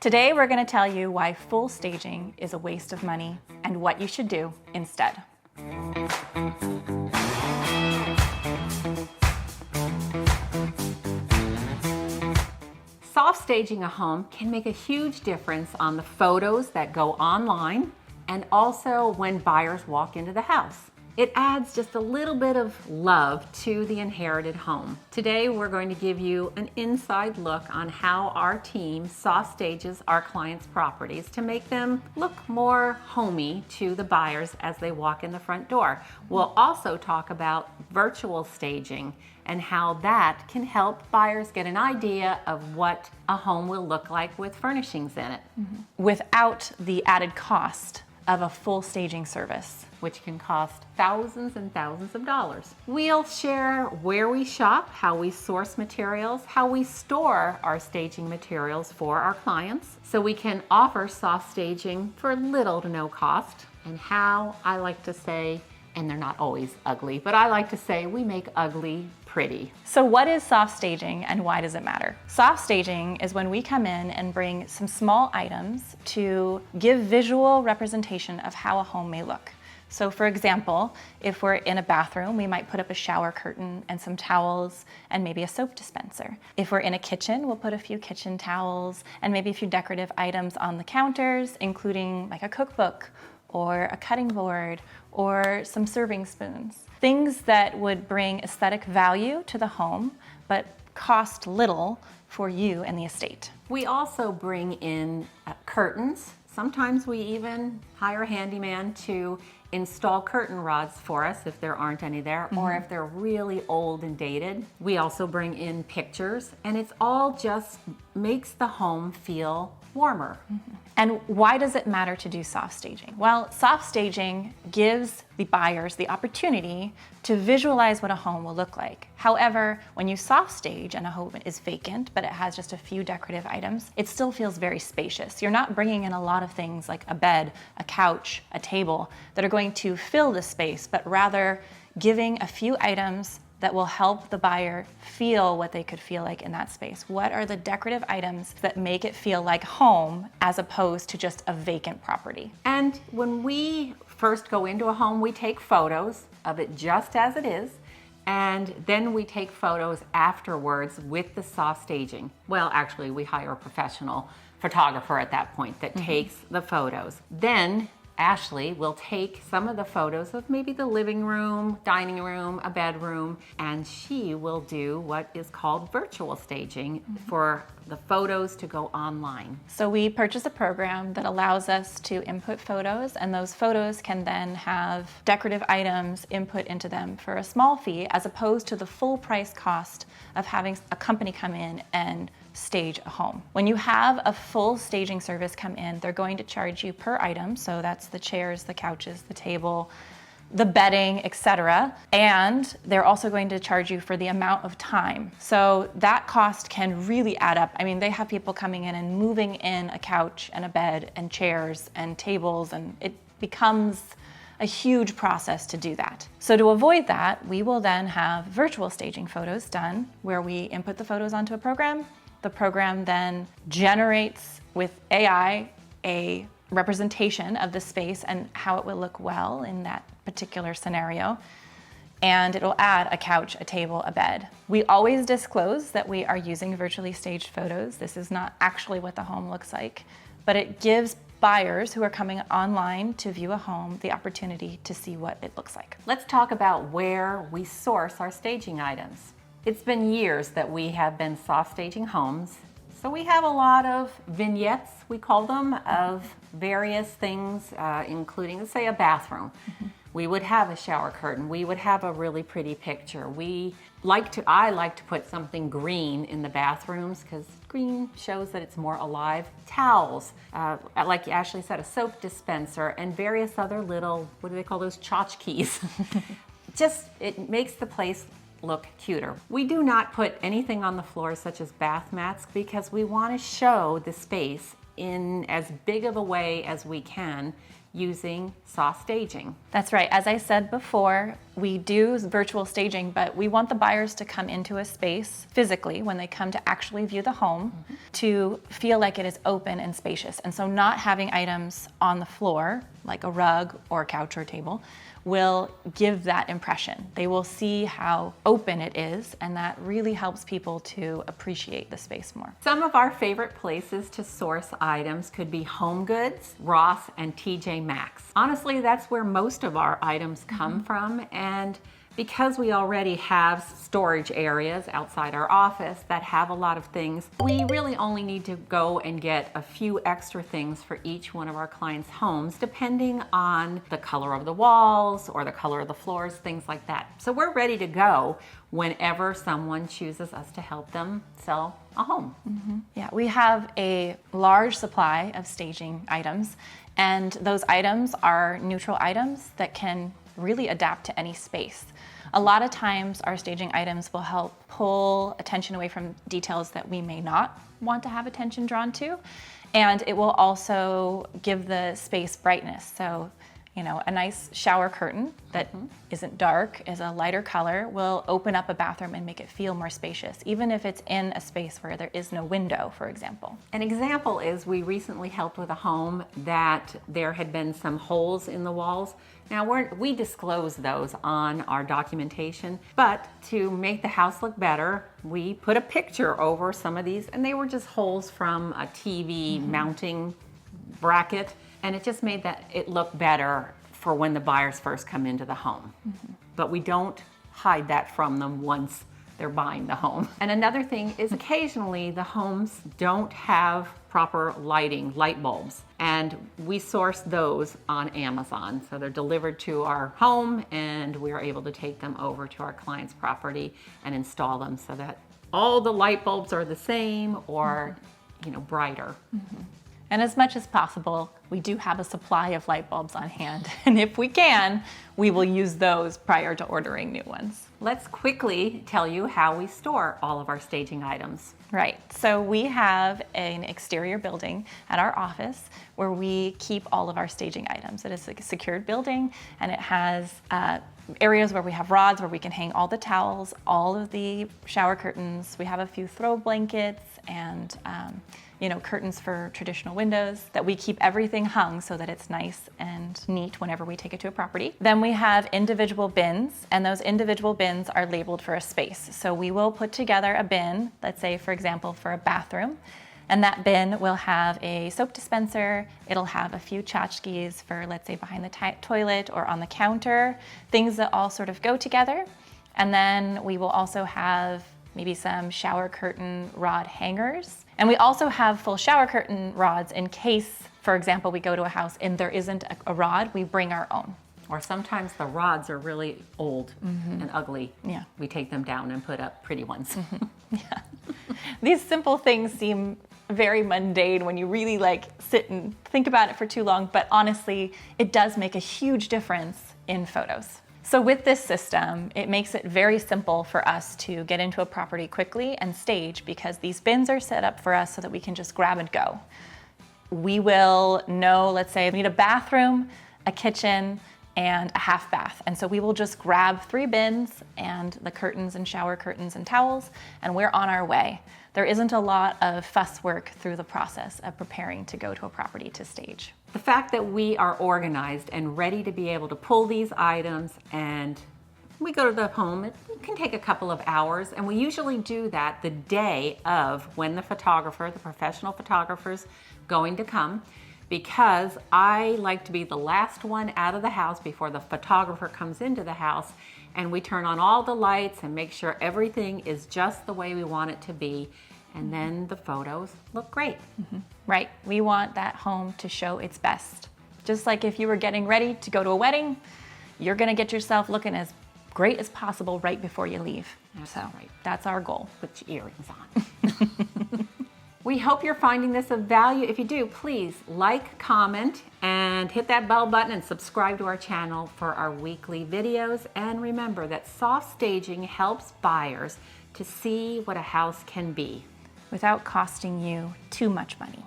Today we're going to tell you why full staging is a waste of money and what you should do instead. Soft staging a home can make a huge difference on the photos that go online and also when buyers walk into the house. It adds just a little bit of love to the inherited home. Today we're going to give you an inside look on how our team soft stages our clients' properties to make them look more homey to the buyers as they walk in the front door. We'll also talk about virtual staging and how that can help buyers get an idea of what a home will look like with furnishings in it. Without the added cost of a full staging service, which can cost thousands and thousands of dollars. We'll share where we shop, how we source materials, how we store our staging materials for our clients, so we can offer soft staging for little to no cost, and how I like to say, and they're not always ugly, but I like to say we make ugly pretty. So what is soft staging and why does it matter? Soft staging is when we come in and bring some small items to give visual representation of how a home may look. So for example, if we're in a bathroom, we might put up a shower curtain and some towels and maybe a soap dispenser. If we're in a kitchen, we'll put a few kitchen towels and maybe a few decorative items on the counters, including like a cookbook or a cutting board or some serving spoons. Things that would bring aesthetic value to the home, but cost little for you and the estate. We also bring in curtains. Sometimes we even hire a handyman to install curtain rods for us if there aren't any there, or if they're really old and dated. We also bring in pictures, and it's all just makes the home feel warmer. And why does it matter to do soft staging? Well, soft staging gives the buyers the opportunity to visualize what a home will look like. However, when you soft stage and a home is vacant, but it has just a few decorative items, it still feels very spacious. You're not bringing in a lot of things like a bed, a couch, a table that are going to fill the space, but rather giving a few items that will help the buyer feel what they could feel like in that space. What are the decorative items that make it feel like home as opposed to just a vacant property? And when we first go into a home, we take photos of it just as it is, and then we take photos afterwards with the soft staging. Well, actually, we hire a professional photographer at that point that takes the photos. Then Ashlie will take some of the photos of maybe the living room, dining room, a bedroom, and she will do what is called virtual staging for the photos to go online. So we purchase a program that allows us to input photos, and those photos can then have decorative items input into them for a small fee, as opposed to the full price cost of having a company come in and stage a home. When you have a full staging service come in, they're going to charge you per item. So that's the chairs, the couches, the table, the bedding, etc. And they're also going to charge you for the amount of time. So that cost can really add up. I mean, they have people coming in and moving in a couch and a bed and chairs and tables, and it becomes a huge process to do that. So to avoid that, we will then have virtual staging photos done where we input the photos onto a program. The program then generates with AI a representation of the space and how it will look well in that particular scenario. And it'll add a couch, a table, a bed. We always disclose that we are using virtually staged photos. This is not actually what the home looks like, but it gives buyers who are coming online to view a home the opportunity to see what it looks like. Let's talk about where we source our staging items. It's been years that we have been soft staging homes, so we have a lot of vignettes, we call them, of various things, including, let's say, a bathroom. We would have a shower curtain. We would have a really pretty picture. I like to put something green in the bathrooms because green shows that it's more alive. Towels, like Ashlie said, a soap dispenser, and various other little, what do they call those, tchotchkes. Just, it makes the place look cuter. We do not put anything on the floor such as bath mats because we want to show the space in as big of a way as we can using soft staging. That's right. As I said before, we do virtual staging, but we want the buyers to come into a space physically when they come to actually view the home to feel like it is open and spacious. And so not having items on the floor, like a rug or a couch or a table, will give that impression. They will see how open it is, and that really helps people to appreciate the space more. Some of our favorite places to source items could be Home Goods, Ross, and TJ Maxx. Honestly, that's where most of our items come from, and because we already have storage areas outside our office that have a lot of things, we really only need to go and get a few extra things for each one of our clients' homes, depending on the color of the walls or the color of the floors, things like that. So we're ready to go whenever someone chooses us to help them sell a home. Yeah, we have a large supply of staging items, and those items are neutral items that can really adapt to any space. A lot of times our staging items will help pull attention away from details that we may not want to have attention drawn to, and it will also give the space brightness. So, you know, a nice shower curtain that isn't dark, is a lighter color, will open up a bathroom and make it feel more spacious, even if it's in a space where there is no window, for example. An example is we recently helped with a home that there had been some holes in the walls. Now we disclose those on our documentation, but to make the house look better, we put a picture over some of these, and they were just holes from a TV mounting bracket, and it just made it look better for when the buyers first come into the home. But we don't hide that from them once they're buying the home. And another thing is occasionally the homes don't have proper lighting, light bulbs, and we source those on Amazon. So they're delivered to our home, and we are able to take them over to our client's property and install them so that all the light bulbs are the same or, you know, brighter. And as much as possible, we do have a supply of light bulbs on hand. And if we can, we will use those prior to ordering new ones. Let's quickly tell you how we store all of our staging items. Right, so we have an exterior building at our office where we keep all of our staging items. It is a secured building, and it has areas where we have rods where we can hang all the towels, all of the shower curtains. We have a few throw blankets and you know, curtains for traditional windows, that we keep everything hung so that it's nice and neat whenever we take it to a property. Then we have individual bins, and those individual bins are labeled for a space. So we will put together a bin, let's say for example for a bathroom, and that bin will have a soap dispenser, it'll have a few tchotchkes for, let's say, behind the toilet or on the counter, things that all sort of go together. And then we will also have maybe some shower curtain rod hangers. And we also have full shower curtain rods in case, for example, we go to a house and there isn't a rod, we bring our own. Or sometimes the rods are really old and ugly. Yeah. We take them down and put up pretty ones. Yeah. These simple things seem very mundane when you really sit and think about it for too long, but honestly, it does make a huge difference in photos. So with this system, it makes it very simple for us to get into a property quickly and stage, because these bins are set up for us so that we can just grab and go. We will know, let's say, we need a bathroom, a kitchen, and a half bath. And so we will just grab 3 bins and the curtains and shower curtains and towels, and we're on our way. There isn't a lot of fuss work through the process of preparing to go to a property to stage. The fact that we are organized and ready to be able to pull these items and we go to the home, it can take a couple of hours, and we usually do that the day of when the professional photographer's going to come, because I like to be the last one out of the house before the photographer comes into the house, and we turn on all the lights and make sure everything is just the way we want it to be, and then the photos look great. Right, we want that home to show its best. Just like if you were getting ready to go to a wedding, you're gonna get yourself looking as great as possible right before you leave. That's right. That's our goal. Put your earrings on. We hope you're finding this of value. If you do, please like, comment, and hit that bell button and subscribe to our channel for our weekly videos. And remember that soft staging helps buyers to see what a house can be without costing you too much money.